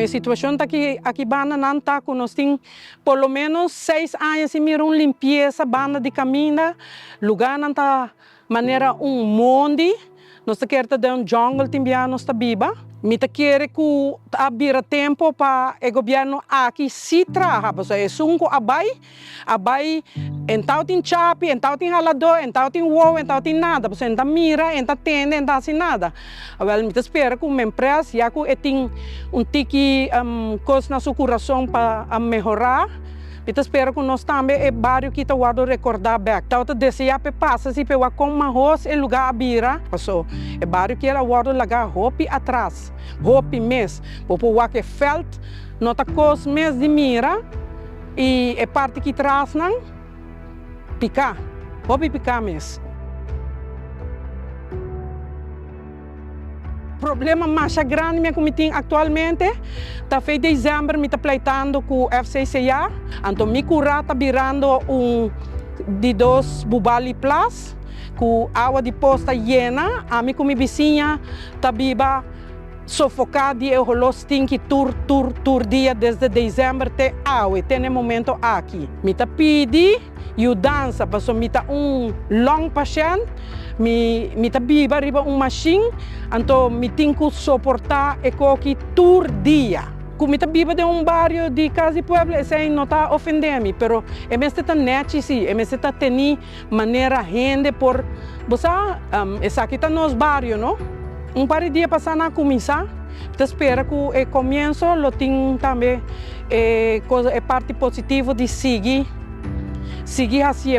A situação está aqui banda não está com nós tem pelo menos 6 anos e mira limpeza banda de caminho, lugar não está maneira monte, nós queremos ter jungle também nós está viva. Me quer que abrir tempo para o governo aqui se trabalhar, porque é sunco abai, então tem chape, então tem ralador, então tem uau, então tem nada, porque então mira, então tende, então assim nada. Well, me espera que uma empresa já que tem tique coisa na seu coração para melhorar. Eu espero que nós também é barrio que está recordar bem. Então, desejar que passe se pela com uma roça em lugar a bira. Passou. É barrio que era guardo lagar roupa atrás, roupa mês. Porque o que felt não está cos mês de mira e é parte que traz não picar, roupa picar mês. O problema mais grande que eu tenho atualmente, está feito em dezembro, eu estou pleitando com o FCCA, então me curar está virando de 2 Bubali Plus, com água de posta llena, a mim com minha vizinha está viva sufocada e eu tenho que tur dia desde dezembro até água, até no momento aqui. Me está pedindo ajuda, porque me está long paciente, me está viva riba machine, então me tenho que suportar aqui tur dia. Como está viva de barrio de casa e pueblo, isso não está ofendendo, mas é mesmo está net sim, é mesmo está tendo maneira rende por você, essa aqui está nos barrio, não? Par de dias passando a começar, eu espero que o começo lo tem também parte positiva de seguir assim.